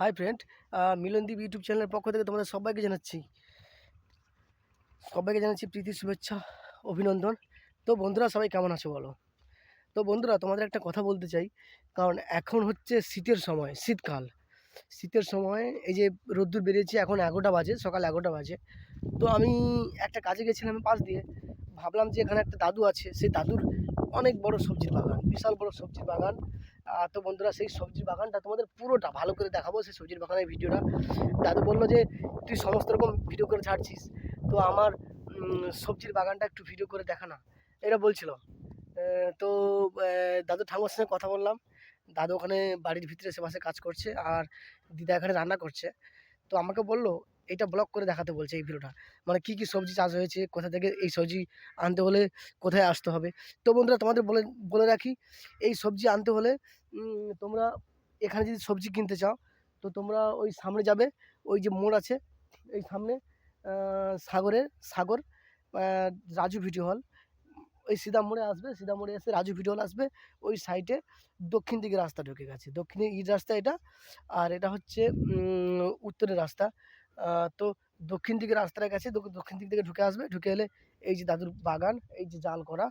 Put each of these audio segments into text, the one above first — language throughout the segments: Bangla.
হাই ফ্রেন্ড, মিলনদীপ ইউটিউব চ্যানেলের পক্ষ থেকে তোমাদের সবাইকে জানাচ্ছি প্রীতি শুভেচ্ছা অভিনন্দন। তো বন্ধুরা, সবাই কেমন আছো বলো? তো বন্ধুরা, তোমাদের একটা কথা বলতে চাই, কারণ এখন হচ্ছে শীতের সময়, শীতের সময় এই যে রোদ্দুর বেরিয়েছে, এখন 11টা বাজে, সকাল 11টা বাজে। তো আমি একটা কাজে গেছিলাম পাশ দিয়ে, ভাবলাম যে এখানে একটা দাদু আছে, সেই দাদুর অনেক বড় সবজির বাগান, বিশাল বড় সবজির বাগান। তো বন্ধুরা, সেই সবজির বাগানটা তোমাদের পুরোটা ভালো করে দেখাবো, সেই সবজির বাগানের ভিডিওটা। দাদু বললো যে তুই সমস্ত রকম ভিডিও করে ছাড়ছিস, তো আমার সবজির বাগানটা একটু ভিডিও করে দেখা না, এটা বলছিল। তো দাদু ঠাকুমার সঙ্গে কথা বললাম। দাদু ওখানে বাড়ির ভিতরে সেপাশে কাজ করছে, আর দিদা এখানে রান্না করছে। তো আমাকে বললো এটা ব্লগ করে দেখাতে বলছে, এই ভিডিওটা মানে কী কী সবজি চাষ হয়েছে, কোথা থেকে এই সবজি আনতে হলে কোথায় আসতে হবে। তো বন্ধুরা, তোমাদের বলে বলে রাখি, এই সবজি আনতে হলে তোমরা এখানে যদি সবজি কিনতে চাও, তো তোমরা ওই সামনে যাবে, ওই যে মোড় আছে এই সামনে, সাগর রাজু ভিডিও হল, ওই সিধা মোড়ে আসবে, সিধা মোড়ে এসে রাজু ভিডিও হল আসবে। ওই সাইডে দক্ষিণ দিকে রাস্তা ঢুকে গেছে, দক্ষিণে ইট রাস্তা এটা, আর এটা হচ্ছে উত্তরের রাস্তা। তো দক্ষিণ দিকে রাস্তাটা গেছে, দক্ষিণ দিক থেকে ঢুকে আসবে, ঢুকে এলে এই যে দাদুর বাগান, এই যে জাল করা,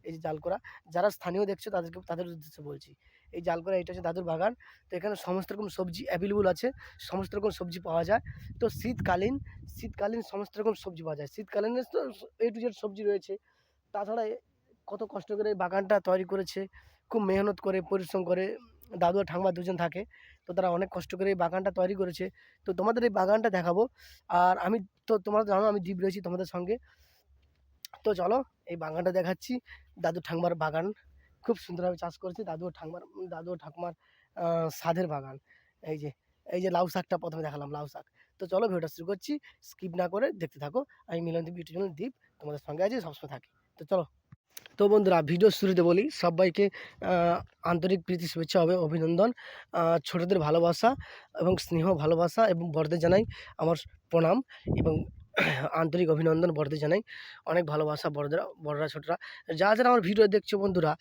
এই যে জাল করা, যারা স্থানীয় দেখছো তাদের উদ্দেশ্যে বলছি, এই জাল করা এটা হচ্ছে দাদুর বাগান। তো এখানে সমস্ত রকম সবজি অ্যাভেলেবল আছে, সমস্ত রকম সবজি পাওয়া যায়। তো শীতকালীন সমস্ত রকম সবজি পাওয়া যায়, শীতকালীনের তো A to Z সবজি রয়েছে। তাছাড়া কত কষ্ট করে এই বাগানটা তৈরি করেছে, খুব মেহনত করে, পরিশ্রম করে, দাদু আর ঠাকুমা দুজন থাকে, তো তারা অনেক কষ্ট করে এই বাগানটা তৈরি করেছে। তো তোমাদের এই বাগানটা দেখাবো। আর আমি তো তোমরা জানো আমি দ্বীপ রয়েছি তোমাদের সঙ্গে। তো চলো এই বাগানটা দেখাচ্ছি, দাদু ঠাকুমার বাগান, খুব সুন্দরভাবে চাষ করেছে দাদু ও ঠাকুমার সাধের বাগান। এই যে এই যে লাউ শাকটা প্রথমে দেখালাম, লাউ শাক। তো চলো ভিডিওটা শুরু করছি, স্কিপ না করে দেখতে থাকো। আমি মিলনদীপ ইউটিউব চ্যানেল দ্বীপ তোমাদের সঙ্গে আছি, সবসময় থাকি। তো চলো। তো বন্ধুরা, ভিডিও শুরুতে বলি সবাইকে আন্তরিক প্রীতি শুভেচ্ছা হবে অভিনন্দন, ছোটদের ভালোবাসা এবং স্নেহ ভালোবাসা, এবং বড়দের জানাই আমার প্রণাম এবং আন্তরিক অভিনন্দন। বড়দের জানাই অনেক ভালোবাসা, বড়রা ছোটরা, যারা যারা আমার ভিডিও দেখছো বন্ধুরা,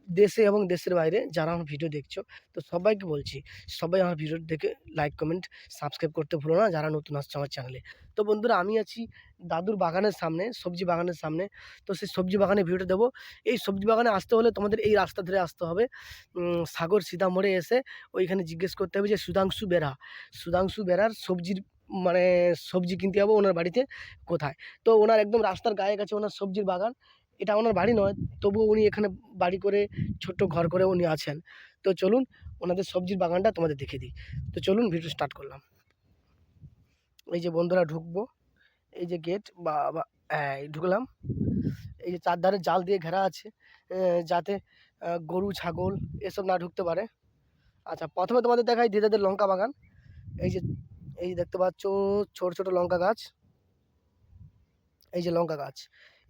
দেশে এবং দেশের বাইরে যারা আমার ভিডিও দেখছো, তো সবাইকে বলছি, সবাই আমার ভিডিও দেখে লাইক কমেন্ট সাবস্ক্রাইব করতে ভুলো না, যারা নতুন আসছে আমার চ্যানেলে। তো বন্ধুরা, আমি আছি দাদুর বাগানের সামনে, সবজি বাগানের সামনে। তো সেই সবজি বাগানে ভিডিওটা দেবো। এই সবজি বাগানে আসতে হলে তোমাদের এই রাস্তা ধরে আসতে হবে, সাগর সিধা মোড়ে এসে ওইখানে জিজ্ঞেস করতে হবে যে সুধাংশু বেরার সবজির মানে সবজি কিনতে যাবো ওনার বাড়িতে কোথায়। তো ওনার একদম রাস্তার গায়ে কাছে ওনার সবজির বাগান, এটা ওনার বাড়ি নয়, তবুও উনি এখানে বাড়ি করে ছোট্ট ঘর করে উনি আছেন। তো চলুন ওনাদের সবজির বাগানটা তোমাদের দেখিয়ে দিই। তো চলুন ভিডিও স্টার্ট করলাম। এই যে বন্ধুরা ঢুকবো, এই যে গেট বা ঢুকলাম। এই যে চারধারে জাল দিয়ে ঘেরা আছে, যাতে গরু ছাগল এসব না ঢুকতে পারে। আচ্ছা, প্রথমে তোমাদের দেখাই দিদাদের লঙ্কা বাগান। এই যে এই যে দেখতে পাচ্ছ ছোট ছোট লঙ্কা গাছ, এই যে লঙ্কা গাছ,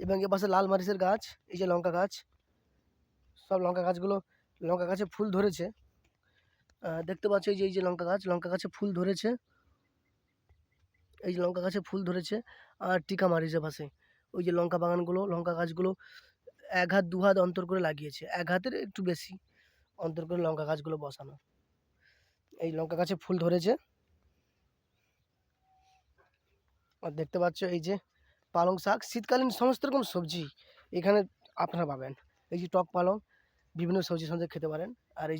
এবং এ পাশে লাল মরিচের গাছ, এই যে লঙ্কা গাছ, সব লঙ্কা গাছে ফুল ধরেছে। দেখতে পাচ্ছ এই যে লঙ্কা গাছে ফুল ধরেছে, এই যে লঙ্কা গাছে ফুল ধরেছে। আর টিকা মারিছে পাশে, ওই যে লঙ্কা গাছগুলো 1 হাত 2 হাত অন্তর করে লাগিয়েছে, 1 হাতের একটু বেশি অন্তর করে লঙ্কা গাছগুলো বসানো। এই লঙ্কা গাছে ফুল ধরেছে। আর দেখতে পাচ্ছ এই যে পালং শাক, শীতকালীন সমস্ত রকম সবজি এখানে আপনারা পাবেন। এই যে টক পালং, বিভিন্ন সবজির সঙ্গে খেতে পারেন। আর এই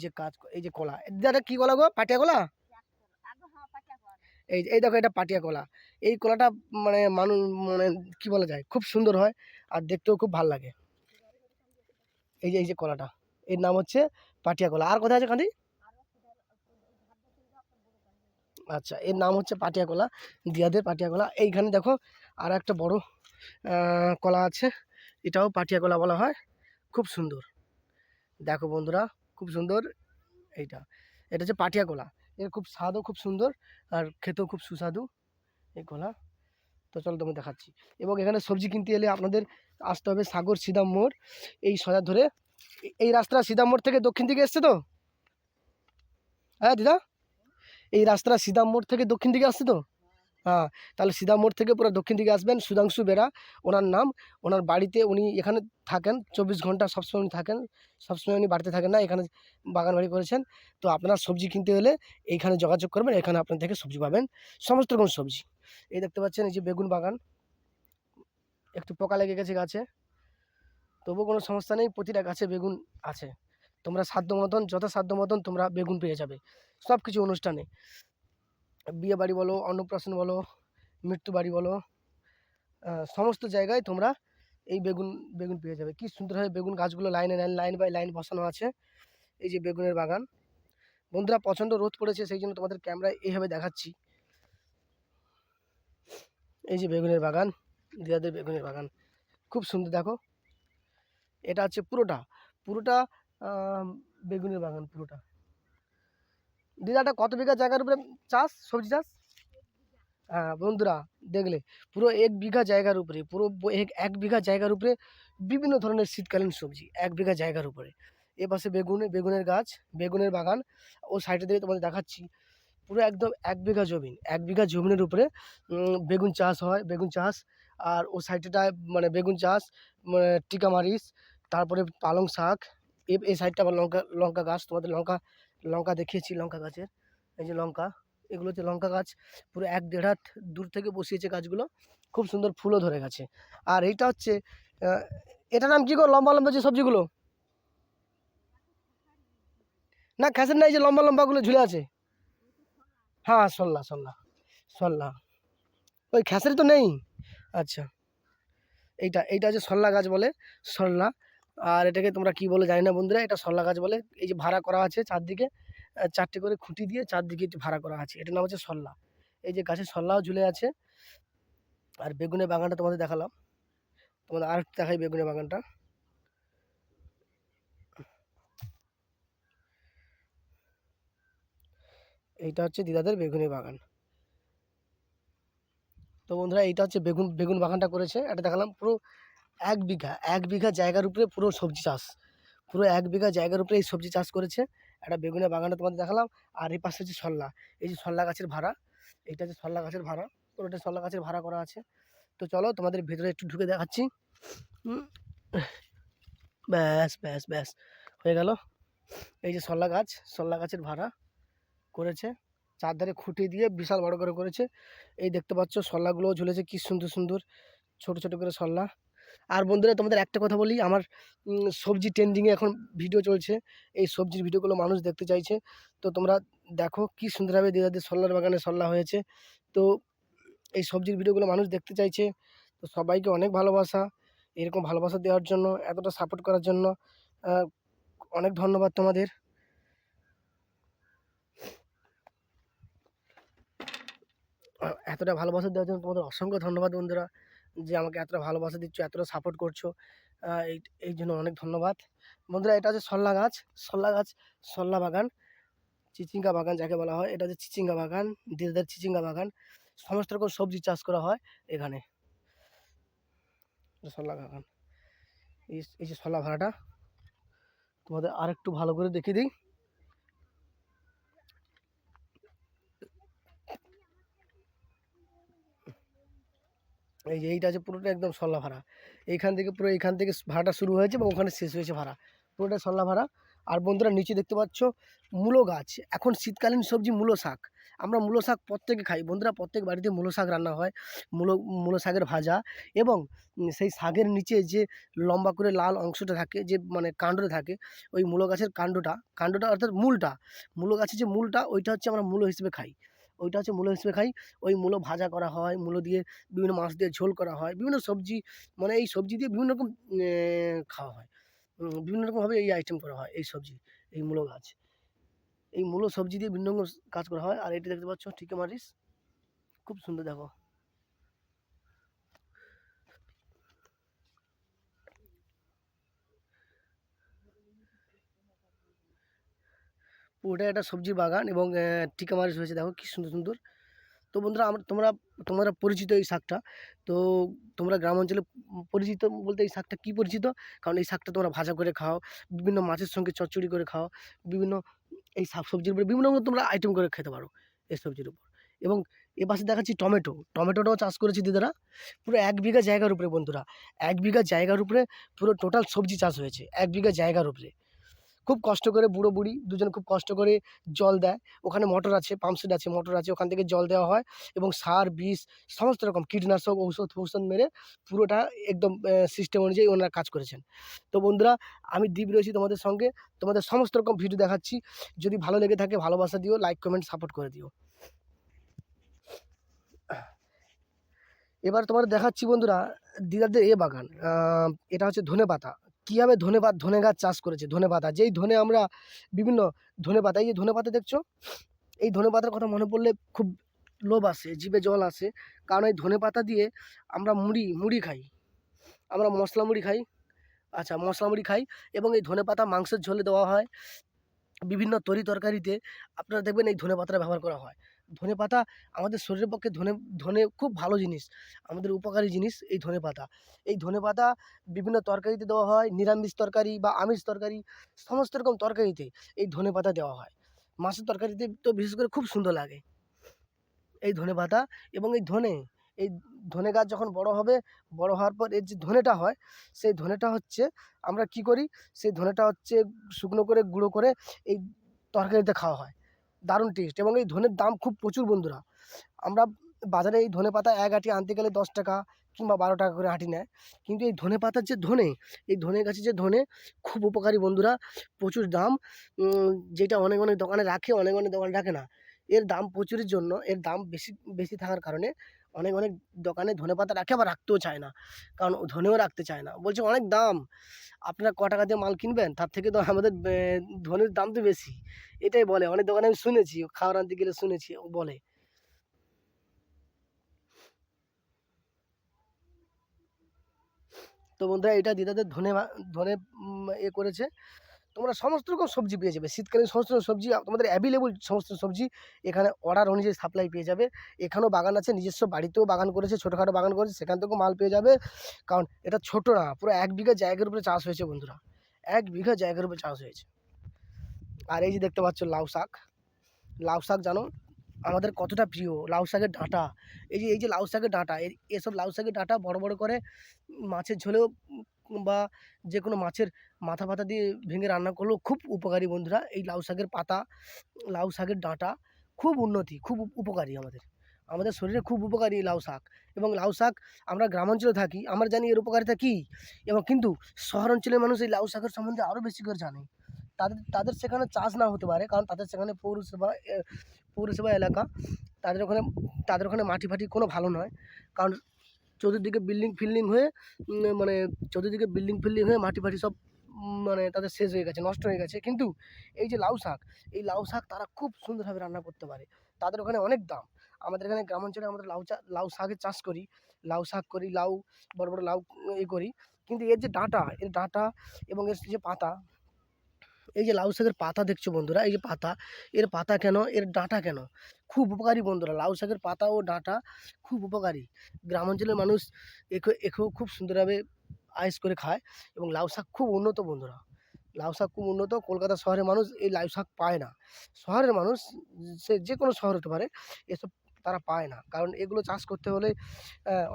যে কলা, এটা কি কলা গো? পাটিয়া কলা। এই দেখো, এটা পাটিয়া কলা। এই কলাটা মানে মানুষ মানে কি বলা যায়, খুব সুন্দর হয় আর দেখতেও খুব ভালো লাগে। এই যে কলাটা, এর নাম হচ্ছে পাটিয়া কলা। আর কোথায় আছে কাঁদি? আচ্ছা, এর নাম হচ্ছে পাটিয়া কলা, দিয়াদের পাটিয়া কলা। এইখানে দেখো আর একটা বড় কলা আছে, এটাও পাটিয়া কলা বলা হয়, খুব সুন্দর। দেখো বন্ধুরা, খুব সুন্দর। এটা হচ্ছে পাটিয়া কলা, এর খুব স্বাদও খুব সুন্দর, আর খেতেও খুব সুস্বাদু এই কলা। তো চলো তোমাকে দেখাচ্ছি। এবং এখানে সবজি কিনতে এলে আপনাদের আসতে হবে সাগর সিধা মোড়, এই সোজা ধরে এই রাস্তাটা সিধা মোড় থেকে দক্ষিণ দিকে এসছে তো, হ্যাঁ দিদা, এই রাস্তাটা সিধা মোড় থেকে দক্ষিণ দিকে আসছে তো। হ্যাঁ, তাহলে সিধা মোড় থেকে পুরো দক্ষিণ দিকে আসবেন, সুধাংশু বেরা ওনার নাম। ওনার বাড়িতে উনি এখানে থাকেন, 24 ঘন্টা সবসময় উনি থাকেন, সবসময় উনি বাড়িতে থাকেন না, এখানে বাগান বাড়ি করেছেন। তো আপনার সবজি কিনতে হলে এইখানে যোগাযোগ করবেন, এখানে আপনার থেকে সবজি পাবেন, সমস্ত রকম সবজি। এই দেখতে পাচ্ছেন এই যে বেগুন বাগান, একটু পোকা লেগে গেছে গাছে, তবুও কোনো সমস্যা নেই, প্রতিটা গাছে বেগুন আছে। তোমরা সাধ্য মতন, যথাসাধ্য মতন তোমরা বেগুন পেয়ে যাবে সব কিছু অনুষ্ঠানে, বিয়ে বাড়ি বলো, অন্নপ্রাশন বলো, মৃত্যু বাড়ি বলো, সমস্ত জায়গায় তোমরা এই বেগুন বেগুন পেয়ে যাবে। কি সুন্দরভাবে বেগুন গাছগুলো লাইনে লাইন লাইন বাই লাইন বসানো আছে। এই যে বেগুনের বাগান, বন্ধুরা প্রচণ্ড রোদ পড়েছে, সেই জন্য তোমাদের ক্যামেরায় এইভাবে দেখাচ্ছি। এই যে বেগুনের বাগান, দিদাদের বেগুনের বাগান খুব সুন্দর। দেখো এটা হচ্ছে পুরোটা পুরোটা বেগুনের বাগান পুরোটা। দিদাটা কত বিঘা জায়গার উপরে চাষ, সবজি চাষ? হ্যাঁ বন্ধুরা, দেখলে পুরো 1 বিঘা জায়গার উপরে, পুরো 1 বিঘা জায়গার উপরে বিভিন্ন ধরনের শীতকালীন সবজি, 1 বিঘা জায়গার উপরে। এপাশে বেগুনের গাছ, বেগুনের বাগান, ও সাইডে দিয়ে তোমাদের দেখাচ্ছি। পুরো একদম 1 বিঘা জমি, 1 বিঘা জমিনের উপরে বেগুন চাষ হয়, বেগুন চাষ। আর ও সাইডটায় মানে বেগুন চাষ, মানে টিকা মারিচ, তারপরে পালং শাক। এই সাইডটা আবার লঙ্কা লঙ্কা গাছ, তোমাদের লঙ্কা লঙ্কা দেখিয়েছি, লঙ্কা গাছের এই যে লঙ্কা, এগুলো হচ্ছে লঙ্কা গাছ। পুরো 1-1.5 হাত দূর থেকে বসিয়েছে গাছগুলো, খুব সুন্দর ফুলও ধরে গেছে। আর এইটা হচ্ছে এটার নাম কী গো, লম্বা লম্বা যে সবজিগুলো? না খেসার নাই, যে লম্বা লম্বাগুলো ঝুলে আছে। হ্যাঁ সল্লা সল্লা সল্লা, ওই খেসারি তো নেই। আচ্ছা, এইটা হচ্ছে সল্লা গাছ বলে, সল্লা। আর এটাকে তোমরা কি বলে জানি না বন্ধুরা, এটা সল্লা গাছ বলে। এই যে ভাড়া করা আছে চারদিকে, 4টে করে খুঁটি দিয়ে চারদিকে ভাড়া করা আছে, এটার নাম হচ্ছে সল্লা। এই যে গাছে সল্লাও ঝুলে আছে। আর বেগুনের বাগানটা তোমাদের দেখালাম, তোমাদের আর একটু দেখাই বেগুনের বাগানটা। এইটা হচ্ছে দিদাদের বেগুনের বাগান। তো বন্ধুরা এইটা হচ্ছে বেগুন বেগুন বাগানটা করেছে, এটা দেখালাম। পুরো 1 বিঘা জায়গার উপরে পুরো সবজি চাষ, পুরো 1 বিঘা জায়গার উপরে এই সবজি চাষ করেছে। একটা বেগুনের বাগানটা তোমাদের দেখালাম। আর এই পাশে হচ্ছে সল্লা, এই যে সল্লা গাছের ভাড়া, এইটা হচ্ছে সল্লা গাছের ভাড়া, পুরোটা সল্লা গাছের ভাড়া করা আছে। তো চলো তোমাদের ভেতরে একটু ঢুকে দেখাচ্ছি। হুম, ব্যাস ব্যাস ব্যাস হয়ে গেল। এই যে সল্লা গাছের ভাড়া করেছে, চারধারে খুঁটি দিয়ে বিশাল বড় করে করেছে। এই দেখতে পাচ্ছ সল্লাগুলোও ঝুলেছে, কি সুন্দর সুন্দর ছোট ছোট করে সল্লা। আর বন্ধুরা তোমাদের একটা কথা বলি, আমার সবজি ট্রেন্ডিংয়ে এখন ভিডিও চলছে, এই সবজির ভিডিওগুলো মানুষ দেখতে চাইছে। তো তোমরা দেখো কি সুন্দরভাবে দিদাদের সল্লার বাগানে সল্লা হয়েছে। তো এই সবজির ভিডিওগুলো মানুষ দেখতে চাইছে। তো সবাইকে অনেক ভালোবাসা, এরকম ভালোবাসা দেওয়ার জন্য, এতটা সাপোর্ট করার জন্য অনেক ধন্যবাদ তোমাদের। এতটা ভালোবাসা দেওয়ার জন্য তোমাদের অসংখ্য ধন্যবাদ বন্ধুরা, যে আমাকে এতটা ভালোবাসা দিচ্ছ, এতটা সাপোর্ট করছো। এই এই জন্য অনেক ধন্যবাদ বন্ধুরা। এটা হচ্ছে সল্লা গাছ, সল্লা গাছ, সল্লা বাগান, চিচিঙ্গা বাগান যাকে বলা হয়। এটা হচ্ছে চিচিঙ্গা বাগান, দিদাদের চিচিঙ্গা বাগান, সমস্ত রকম সবজি চাষ করা হয় এখানে। সল্লা বাগান, এই যে সল্লা ভাড়াটা তোমাদের আর একটু ভালো করে দেখিয়ে দিই। এই যে এইটা আছে পুরোটা একদম সল্লা ভাড়া, এইখান থেকে ভাড়াটা শুরু হয়েছে এবং ওখানে শেষ হয়েছে ভাড়া, পুরোটা সল্লা ভাড়া। আর বন্ধুরা নিচে দেখতে পাচ্ছ মূলো গাছ, এখন শীতকালীন সবজি মূলো শাক। আমরা মূলো শাক প্রত্যেকে খাই বন্ধুরা, প্রত্যেক বাড়িতে মূলো শাক রান্না হয়, মূলো মূলো শাকের ভাজা। এবং সেই শাকের নিচে যে লম্বা করে লাল অংশটা থাকে, যে মানে কাণ্ডটা থাকে, ওই মূলো গাছের কাণ্ডটা অর্থাৎ মূলটা, মূলো গাছের যে মূলটা, ওইটা হচ্ছে আমরা মূলো হিসেবে খাই, ওইটা হচ্ছে মূলো হিসেবে খাই। ওই মূলো ভাজা করা হয়, মূলো দিয়ে বিভিন্ন মাছ দিয়ে ঝোল করা হয়, বিভিন্ন সবজি, মানে এই সবজি দিয়ে বিভিন্ন রকম খাওয়া হয়, বিভিন্ন রকমভাবে এই আইটেম করা হয় এই সবজি, এই মূলো গাছ, এই মূলো সবজি দিয়ে বিভিন্ন রকম কাজ করা হয়। আর এটা দেখতে পাচ্ছ টিকা মারিচ, খুব সুন্দর দেখো। ওটা একটা সবজির বাগান এবং টিকা মারিচ হয়েছে, দেখো কি সুন্দর সুন্দর। তো বন্ধুরা তোমরা তোমরা পরিচিত এই শাকটা। তো তোমরা গ্রাম অঞ্চলে পরিচিত বলতে এই শাকটা কী পরিচিত, কারণ এই শাকটা তোমরা ভাজা করে খাও, বিভিন্ন মাছের সঙ্গে চচ্চড়ি করে খাও, বিভিন্ন এই শাক সবজির উপরে বিভিন্ন রকম তোমরা আইটেম করে খেতে পারো এই সবজির উপর। এবং এ পাশে দেখাচ্ছি টমেটো, টমেটোটাও চাষ করেছে দিদারা পুরো 1 বিঘা জায়গার উপরে বন্ধুরা। 1 বিঘা জায়গার উপরে পুরো টোটাল সবজি চাষ হয়েছে 1 বিঘা জায়গার উপরে। খুব কষ্ট করে বুড়ো বুড়ি দুজন খুব কষ্ট করে জল দেয়। ওখানে মোটর আছে, পাম্পসেট আছে, মোটর আছে, ওখান থেকে জল দেওয়া হয় এবং সার, বিষ সমস্ত রকম কীটনাশক ঔষধ মেরে পুরোটা একদম সিস্টেম অনুযায়ী ওনারা কাজ করেছেন। তো বন্ধুরা, আমি দীপ রয়েছি তোমাদের সঙ্গে, তোমাদের সমস্ত রকম ভিডিও দেখাচ্ছি। যদি ভালো লেগে থাকে ভালোবাসা দিও, লাইক, কমেন্ট, সাপোর্ট করে দিও। এবার তোমাদের দেখাচ্ছি বন্ধুরা দিদাদের বাগান। এটা হচ্ছে ধনেপাতা। কীভাবে ধনে গাছ চাষ করেছে, ধনেপাতা। যেই ধনে আমরা বিভিন্ন ধনেপাতা, এই যে ধনেপাতা দেখছো, এই ধনেপাতার কথা মনে পড়লে খুব লোভ আসে, জিভে জল আসে। কারণ এই ধনেপাতা দিয়ে আমরা মুড়ি খাই, আমরা মশলা মুড়ি খাই। আচ্ছা, মশলা মুড়ি খাই এবং এই ধনেপাতা মাংসের ঝোলে দেওয়া হয়। বিভিন্ন তরকারিতে আপনারা দেখবেন এই ধনেপাতাটা ব্যবহার করা হয়। ধনেপাতা আমাদের শরীরের পক্ষে ধনে খুব ভালো জিনিস, আমাদের উপকারী জিনিস এই ধনেপাতা। এই ধনেপাতা বিভিন্ন তরকারিতে দেওয়া হয়, নিরামিষ তরকারি বা আমিষ তরকারি সমস্ত রকম তরকারিতে এই ধনেপাতা দেওয়া হয়। মাছের তরকারিতে তো বিশেষ করে খুব সুন্দর লাগে এই ধনেপাতা। এবং এই ধনে গাছ যখন বড় হবে, বড় হওয়ার পর এর যে ধনেটা হয়, সেই ধনেটা হচ্ছে আমরা কি করি, সেই ধনেটা হচ্ছে শুকনো করে গুঁড়ো করে এই তরকারিতে খাওয়া হয়। দারুণ টেস্ট এবং এই ধনের দাম খুব প্রচুর বন্ধুরা। আমরা বাজারে এই ধনেপাতা এক আঁটি আনতে গেলে 10 টাকা কিংবা 12 টাকা করে আঁটি নেয়। কিন্তু এই ধনেপাতার যে এই ধনে গাছের যে খুব উপকারী বন্ধুরা, প্রচুর দাম। যেটা অনেক দোকানে রাখে, অনেক দোকানে রাখে না। এর দাম প্রচুরের জন্য, এর দাম বেশি থাকার কারণে অনেক দোকানে ধনেপাতা রাখে, আবার রাখতেও চায় না। কারণ ধনেও রাখতে চায় না, বলছে অনেক দাম, আপনারা ক টাকা দিয়ে মাল কিনবেন, তার থেকে তো আমাদের ধনের দাম তো বেশি। এটাই বলে অনেক দোকানে, আমি শুনেছি, খাবার আনতে গেলে শুনেছি বলে। তো বন্ধুরা, এটা দিদাদের ধনে করেছে। তোমরা সমস্ত রকম সবজি পেয়ে যাবে, শীতকালীন সমস্ত রকম সবজি তোমাদের অ্যাভেলেবল, সমস্ত সবজি এখানে অর্ডার অনুযায়ী সাপ্লাই পেয়ে যাবে। এখানেও বাগান আছে, নিজস্ব বাড়িতেও বাগান করেছে, ছোটোখাটো বাগান করেছে, সেখান থেকেও মাল পেয়ে যাবে। কারণ এটা ছোট না, পুরো 1 বিঘা জায়গার উপরে চাষ হয়েছে বন্ধুরা, 1 বিঘা জায়গার উপরে চাষ হয়েছে। আর এই যে দেখতে পাচ্ছ লাউ শাক, লাউ শাক জানো আমাদের কতটা প্রিয়। লাউ শাকের ডাঁটা, এই যে লাউ শাকের ডাঁটা, এসব লাউ শাকের ডাঁটা বড় বড় করে মাছের ঝোলেও বা যে কোনো মাছের মাথা ফাতা দিয়ে ভেঙে রান্না করলেও খুব উপকারী বন্ধুরা। এই লাউ শাকের পাতা, লাউ শাকের ডাঁটা খুব উন্নতি, খুব উপকারী আমাদের, আমাদের শরীরে খুব উপকারী এই লাউ শাক। এবং লাউ শাক, আমরা গ্রামাঞ্চলে থাকি, আমরা জানি এর উপকারিতা কী, এবং কিন্তু শহর অঞ্চলের মানুষ এই লাউ শাকের সম্বন্ধে আরও বেশি করে জানে। তাদের সেখানে চাষ না হতে পারে, কারণ তাদের সেখানে পৌরসভা এলাকা, তাদের ওখানে মাটি ফাটি কোনো ভালো নয়। কারণ চতুর্দিকে বিল্ডিং ফিল্ডিং হয়ে মানে চতুর্দিকে বিল্ডিং ফিল্ডিং হয়ে মাটি ফাটি সব মানে তাদের শেষ হয়ে গেছে, নষ্ট হয়ে গেছে। কিন্তু এই যে লাউ শাক, এই লাউ শাক তারা খুব সুন্দরভাবে রান্না করতে পারে, তাদের ওখানে অনেক দাম। আমাদের এখানে গ্রামাঞ্চলে আমরা লাউ শাকের চাষ করি, লাউ শাক করি, লাউ বড় বড় লাউ করি। কিন্তু এর যে ডাঁটা, এর ডাঁটা এবং এর যে পাতা, এই যে লাউ শাকের পাতা দেখছো বন্ধুরা, এই যে পাতা, এর পাতা কেন, এর ডাঁটা কেন, খুব উপকারী বন্ধুরা। লাউ শাকের পাতা ও ডাঁটা খুব উপকারী। গ্রামাঞ্চলের মানুষ একেও খুব সুন্দরভাবে আয়েশ করে খায় এবং লাউ শাক খুব উন্নত বন্ধুরা। লাউ শাক খুব উন্নত, কলকাতা শহরের মানুষ এই লাউ শাক পায় না। শহরের মানুষ, সে যে কোনো শহর হতে পারে, এসব তারা পায় না। কারণ এগুলো চাষ করতে হলে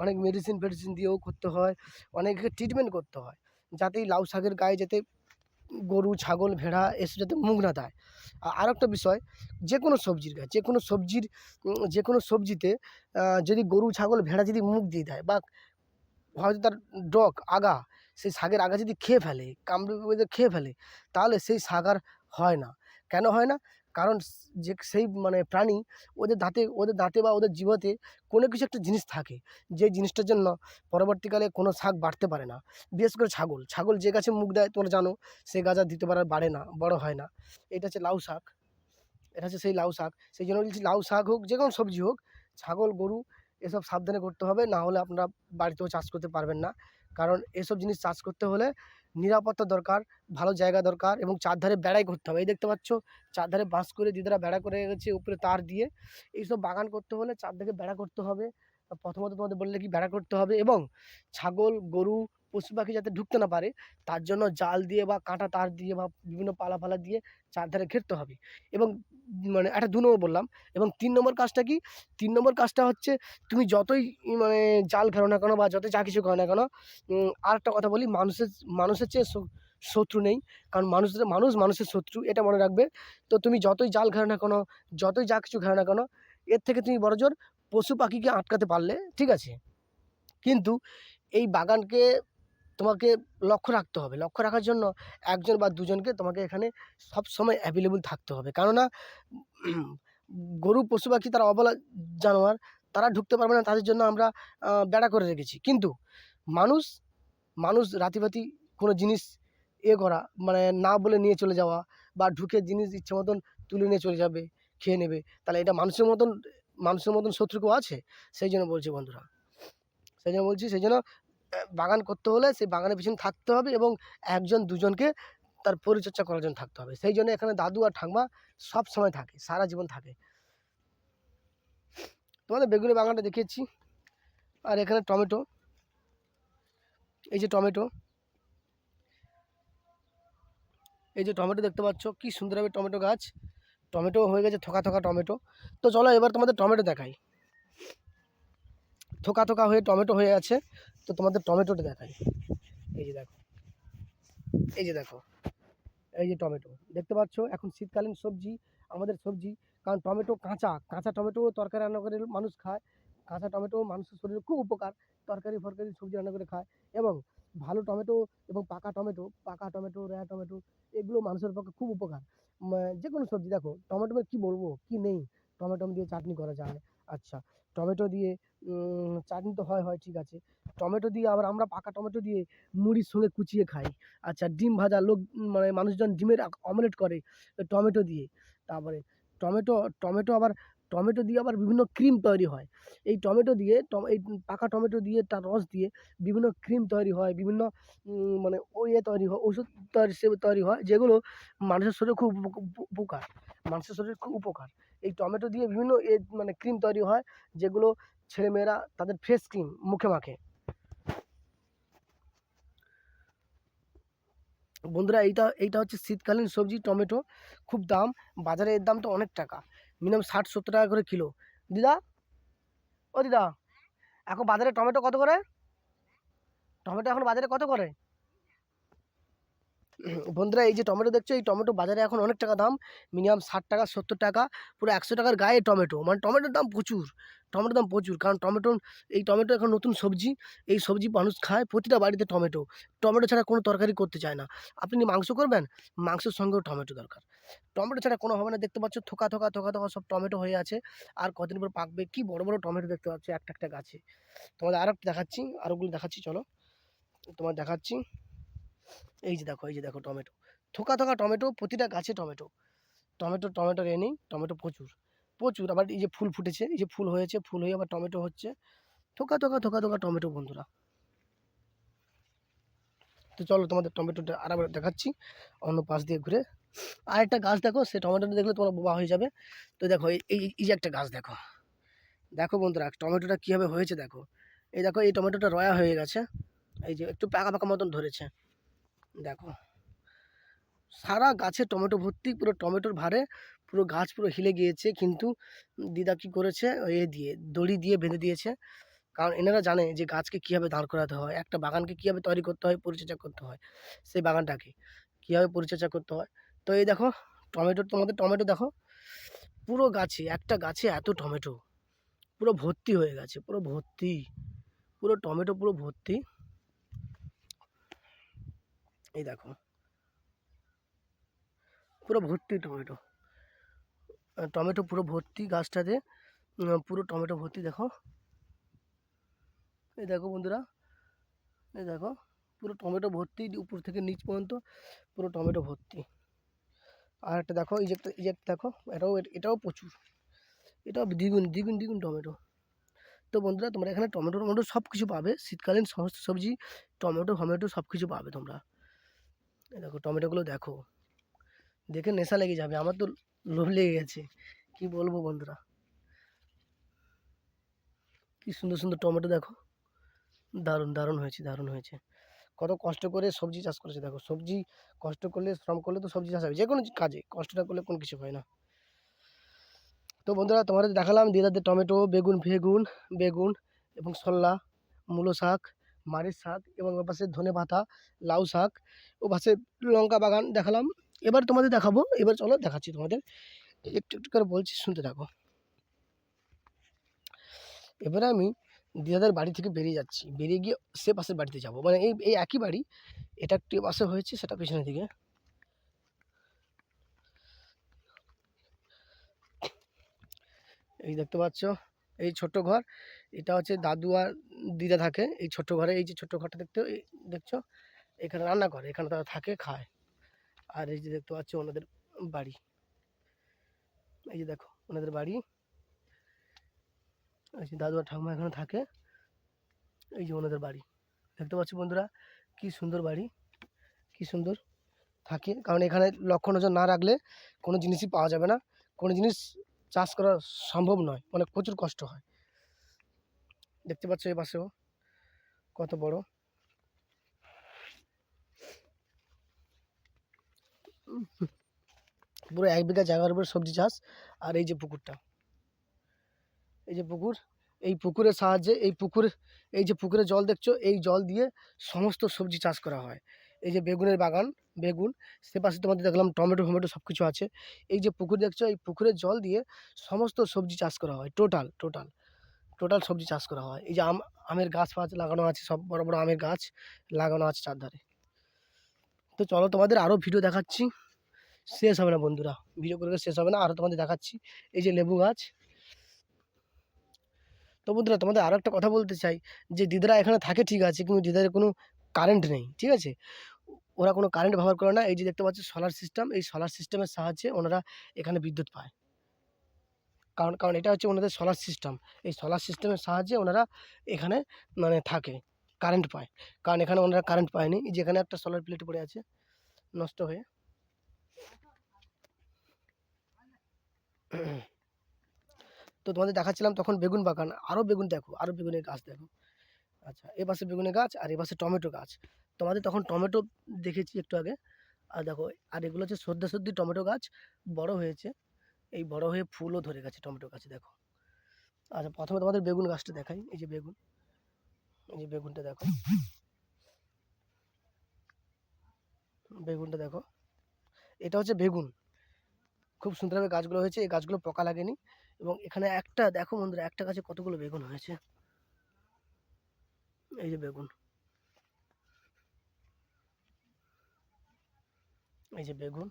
অনেক মেডিসিন ফেডিসিন দিয়েও করতে হয়, অনেক ট্রিটমেন্ট করতে হয়, যাতে এই লাউ শাকের গায়ে যাতে গরু, ছাগল, ভেড়া এসব যাতে মুখ না দেয়। আর একটা বিষয়, যে কোনো সবজির গাছ, যে কোনো সবজিতে যদি গরু, ছাগল, ভেড়া যদি মুখ দিয়ে দেয়, বা হয়তো তার আগা, সেই শাকের আগা যদি খেয়ে ফেলে, কামড়ে খেয়ে ফেলে, তাহলে সেই শাক আর হয় না। কেন হয় না? কারণ যে সেই মানে প্রাণী, ওদের দাঁতে বা ওদের জিহ্বাতে কোনো কিছু একটা জিনিস থাকে, যে জিনিসটার জন্য পরবর্তীকালে কোনো শাক বাড়তে পারে না। বিশেষ করে ছাগল যে গাছে মুখ দেয় তোমরা জানো, সেই গাছ আর দ্বিতীয়বার আর বাড়ে না, বড় হয় না। এটা হচ্ছে লাউ শাক, এটা হচ্ছে সেই লাউ শাক। সেই জন্য বলছি, লাউ শাক হোক, যে কোনো সবজি হোক, ছাগল, গরু এসব সাবধানে করতে হবে, না হলে আপনারা বাড়িতেও চাষ করতে পারবেন না। কারণ এসব জিনিস চাষ করতে হলে নিরাপত্তা দরকার, ভালো জায়গা দরকার এবং চারধারে বেড়াই করতে হবে। এই দেখতে পাচ্ছ, চারধারে বাঁশ করে দিদারা বেড়া করে গেছে, উপরে তার দিয়ে। এইসব বাগান করতে হলে চারদিকে বেড়া করতে হবে। প্রথমত তোমাদের বললে কি, বেড়া করতে হবে এবং ছাগল, গরু, পশু পাখি যাতে ঢুকতে না পারে, তার জন্য জাল দিয়ে বা কাঁটা তার দিয়ে বা বিভিন্ন পালা দিয়ে চারধারে ঘেরতে হবে। এবং মানে একটা ২ নম্বর বললাম। এবং ৩ নম্বর কাজটা কি? ৩ নম্বর কাজটা হচ্ছে তুমি যতই মানে জাল ঘেরো না কেন বা যতই যা কিছু করো না কেন, আরেকটা কথা বলি, মানুষের চেয়ে শত্রু নেই। কারণ মানুষের শত্রু, এটা মনে রাখবে। তো তুমি যতই জাল ঘেরো না কেন, যতই যা কিছু ঘেরো না কেন, এর থেকে তুমি বড়জোর পশু পাখিকে আটকাতে পারলে ঠিক আছে। কিন্তু এই বাগানকে তোমাকে লক্ষ্য রাখতে হবে। লক্ষ্য রাখার জন্য ১ জন বা ২ জনকে তোমাকে এখানে সবসময় অ্যাভেলেবল থাকতে হবে। কেননা গরু, পশু পাখি তারা অবলা জানোয়ার, তারা ঢুকতে পারবে না, তাদের জন্য আমরা বেড়া করে রেখেছি। কিন্তু মানুষ রাতিবাতি কোনো জিনিস করা, মানে না বলে নিয়ে চলে যাওয়া বা ঢুকে জিনিস ইচ্ছে মতন তুলে নিয়ে চলে যাবে, খেয়ে নেবে। তাহলে এটা মানুষের মতন শত্রু কেউ আছে? সেই জন্য বলছি বন্ধুরা, সেই জন্য বাগান করতে হলে সেই বাগানের পিছনে থাকতে হবে এবং ১ জন ২ জনকে তার পরিচর্যা করার জন্য থাকতে হবে। সেই জন্য এখানে দাদু আর ঠাম্মা সবসময় থাকে, সারা জীবন থাকে। তোমাদের বেগুনি বাগানটা দেখিয়েছি। আর এখানে টমেটো, এই যে টমেটো, দেখতে পাচ্ছ কি সুন্দরভাবে টমেটো গাছ। টমেটো হয়ে গেছে থোকা টমেটো। তো চলো এবার তোমাদের টমেটো দেখাই। থোকা হয়ে টমেটো হয়ে আছে। তো তোমাদের টমেটোটা দেখাই। এই যে দেখো, এই যে দেখো, এই যে টমেটো দেখতে পাচ্ছ। এখন শীতকালীন সবজি, আমাদের সবজি। কারণ টমেটো কাঁচা টমেটো তরকারি রান্না করে মানুষ খায়। কাঁচা টমেটো মানুষের শরীরে খুব উপকার। তরকারি ফরকারি সবজি রান্না করে খায়। এবং ভালো টমেটো এবং পাকা টমেটো, রেয়া টমেটো, এগুলো মানুষের পক্ষে খুব উপকার। যে কোনো সবজি দেখো, টমেটো কি বলবো, কি নেই। টমেটো দিয়ে চাটনি করা যায়। আচ্ছা, টমেটো দিয়ে চাটনি তো হয় ঠিক আছে। টমেটো দিয়ে আবার আমরা পাকা টমেটো দিয়ে মুড়ির সঙ্গে কুচিয়ে খাই। আচ্ছা, ডিম ভাজা মানে মানুষজন ডিমের অমলেট করে টমেটো দিয়ে। তারপরে টমেটো টমেটো দিয়ে আবার বিভিন্ন ক্রিম তৈরি হয়। এই টমেটো দিয়ে এই পাকা টমেটো দিয়ে তার রস দিয়ে বিভিন্ন ক্রিম তৈরি হয়, বিভিন্ন মানে তৈরি হয়, ওষুধ তৈরি হয়, যেগুলো মানুষের শরীরে খুব উপকার। এই টমেটো দিয়ে বিভিন্ন মানে ক্রিম তৈরি হয়, যেগুলো ছেলেমেয়েরা তাদের ফেস ক্রিম মুখে মাখে। বন্ধুরা, এইটা হচ্ছে শীতকালীন সবজি টমেটো। খুব দাম, বাজারে এর দাম তো অনেক টাকা, মিনিমাম ৬০-৭০ টাকা করে কিলো। দিদা, ও দিদা, এখন বাজারে টমেটো কত করে? এখন বাজারে কত করে? বন্ধুরা, এই যে টমেটো দেখছো, এই টমেটো বাজারে এখন অনেক টাকা দাম, মিনিমাম ৬০ টাকা ৭০ টাকা, পুরো ১০০ টাকার গায়ে টমেটো। মানে টমেটোর দাম প্রচুর। কারণ এই টমেটো এখন নতুন সবজি। এই সবজি মানুষ খায়, প্রতিটা বাড়িতে টমেটো। টমেটো ছাড়া কোনো তরকারি করতে চায় না। আপনি মাংস করবেন, মাংসের সঙ্গেও টমেটো দরকার। টমেটো ছাড়া কোনো হবে না। দেখতে পাচ্ছ থোকা সব টমেটো হয়ে আছে। আর কদিন পর পাকবে। কি বড় বড় টমেটো দেখতে পাচ্ছ একটা গাছে। তোমাদের আরেকটা দেখাচ্ছি, আরোগুলো দেখাচ্ছি, চলো তোমার দেখাচ্ছি। এই যে দেখো টমেটো, থোকা টমেটো, প্রতিটা গাছে টমেটোর নেই। টমেটো প্রচুর। আবার এই যে ফুল ফুটেছে, এই যে ফুল হয়েছে, ফুল হয়ে আবার টমেটো হচ্ছে। থোকা টমেটো বন্ধুরা। তো চলো তোমাদের টমেটোটা আবার দেখাচ্ছি অন্য পাশ দিয়ে ঘুরে। আর একটা গাছ দেখো, সে টমেটোটা দেখলে তোমরা বোবা হয়ে যাবে। তো দেখো, এই যে একটা গাছ দেখো বন্ধুরা, টমেটোটা কীভাবে হয়েছে দেখো। দেখো, এই টমেটোটা রয়া হয়ে গেছে। এই যে একটু পাকা মতন ধরেছে। দেখো, সারা গাছে টমেটো ভর্তি, পুরো টমেটোর ভারে পুরো গাছ পুরো হিলে গিয়েছে। কিন্তু দিদা কি করেছে, দড়ি দিয়ে বেঁধে দিয়েছে। কারণ এনারা জানে যে গাছকে কীভাবে দাঁড় করাতে হয়, একটা বাগানকে কীভাবে তৈরি করতে হয়, পরিচর্যা করতে হয়, সেই বাগানটাকে কীভাবে পরিচর্যা করতে হয়। তো এই দেখো তোমাদের টমেটো দেখো, পুরো গাছে, একটা গাছে এত টমেটো পুরো ভর্তি হয়ে গেছে, পুরো টমেটো পুরো ভর্তি। এই দেখো, পুরো ভর্তি টমেটো পুরো ভর্তি গাছটাতে, পুরো টমেটো ভর্তি। দেখো, এই দেখো বন্ধুরা, এই দেখো, পুরো টমেটো ভর্তি, উপর থেকে নিচ পর্যন্ত পুরো টমেটো ভর্তি। আর একটা দেখো, এই যে একটা দেখো, এটাও প্রচুর, এটাও দ্বিগুণ টমেটো। তো বন্ধুরা, তোমরা এখানে টমেটো সব কিছু পাবে। শীতকালীন সমস্ত সবজি, টমেটো সব কিছু পাবে তোমরা। এই দেখো টমেটোগুলো দেখো, দেখে নেশা লেগে যাবে। আমার তো লোভ লেগে গেছে, কি বলবো বন্ধুরা। কি সুন্দর টমেটো দেখো, দারুণ হয়েছে। কত কষ্ট করে সবজি চাষ করেছে দেখো। সবজি কষ্ট করলে, শ্রম করলে তো সবজি চাষ হবে। যে কোনো কাজে কষ্টটা করলে কোনো কিছু হয় না। তো বন্ধুরা তোমাদের দেখালাম দিদাদের টমেটো, বেগুন বেগুন বেগুন এবং শল্লা, মূলো শাক, মারিচ শাক এবং ওর পাশে ধনেপাতা, লাউ শাক, ও পাশে লঙ্কা বাগান দেখালাম। এবার তোমাদের দেখাবো, এবার চলো দেখাচ্ছি তোমাদের, একটু একটু করে বলছি, শুনতে থাকো। এবারে আমি দিদাদের বাড়ি থেকে বেরিয়ে যাচ্ছি, বেরিয়ে গিয়ে সে পাশের বাড়িতে যাব, মানে এই এই একই বাড়ি, এটা একটি পাশে হয়েছে, সেটা পেছনের দিকে। এই দেখতে পাচ্ছ, এই ছোট্ট ঘর, এটা হচ্ছে দাদু আর দিদা থাকে এই ছোট্ট ঘরে। এই যে ছোট্ট ঘরটা দেখছো, এখানে রান্না করে, এখানে তারা থাকে খায়। আর এই যে দেখতে পাচ্ছ ওনাদের বাড়ি, এই যে দেখো ওনাদের বাড়ি, এই যে দাদু আর ঠাকুমা এখানে থাকে, এই যে ওনাদের বাড়ি। দেখতে পাচ্ছ বন্ধুরা, কি সুন্দর বাড়ি, কি সুন্দর থাকে। কারণ এখানে লক্ষ্য নজর না রাখলে কোনো জিনিসই পাওয়া যাবে না, কোনো জিনিস চাষ করা সম্ভব নয়, মানে প্রচুর কষ্ট হয়। দেখতে পাচ্ছ এই পাশেও কত বড়, পুরো 1 বিঘা জায়গার উপর সবজি চাষ। আর এই যে পুকুরটা, এই যে পুকুর, এই পুকুরের সাহায্যে, এই যে পুকুরের জল দেখছো, এই জল দিয়ে সমস্ত সবজি চাষ করা হয়। এই যে বেগুনের বাগান, বেগুন, সে পাশে তোমাদের দেখলাম টমেটো ফমেটো সব কিছু আছে। এই যে পুকুর দেখছো, এই পুকুরের জল দিয়ে সমস্ত সবজি চাষ করা হয়, টোটাল টোটাল টোটাল সবজি চাষ করা হয়। এই যে আমের গাছ ফাছ লাগানো আছে, সব বড় বড় আমের গাছ লাগানো আছে চারধারে। তো চলো তোমাদের আরও ভিডিও দেখাচ্ছি, শেষ হবে না বন্ধুরা, ভিডিও করে শেষ হবে না, আরও তোমাদের দেখাচ্ছি। এই যে লেবু গাছ। তো বন্ধুরা তোমাদের আরও একটা কথা বলতে চাই, যে দিদিরা এখানে থাকে ঠিক আছে, কিন্তু দিদাদের কোনো কারেন্ট নেই, ঠিক আছে, ওরা কোনো কারেন্ট ব্যবহার করে না। এই যে দেখতে পাচ্ছ সোলার সিস্টেম, এই সোলার সিস্টেমের সাহায্যে ওনারা এখানে বিদ্যুৎ পায়। কারণ কারণ এটা হচ্ছে ওনাদের সোলার সিস্টেম, এই সোলার সিস্টেমের সাহায্যে ওনারা এখানে মানে থাকে, কারেন্ট পায়। কারণ এখানে ওনারা কারেন্ট পায়নি, এই যেখানে একটা সোলার প্লেট পড়ে আছে নষ্ট হয়ে। তো তোমাদের দেখাচ্ছিলাম তখন বেগুন বাগান, আরও বেগুন দেখো, আরও বেগুনের গাছ দেখো। আচ্ছা, এপাশে বেগুনের গাছ আর এপাশে টমেটো গাছ। তোমাদের তখন টমেটো দেখেছি একটু আগে। আর দেখো, আর এগুলো হচ্ছে সদ্য সদ্য টমেটো গাছ, বড় হয়েছে, এই বড় হয়ে ফুলও ধরে গেছে টমেটো গাছে দেখো। আচ্ছা, প্রথমে তোমাদের বেগুন গাছটা দেখাই, এই যে বেগুন, এই যে বেগুনটা দেখো, বেগুনটা দেখো, এটা হচ্ছে বেগুন, খুব সুন্দরভাবে গাছগুলো হয়েছে, এই গাছগুলো পোকা লাগেনি। এবং এখানে একটা দেখো বন্ধুরা, একটা গাছে কতগুলো বেগুন হয়েছে, এই যে বেগুন, এই যে বেগুন।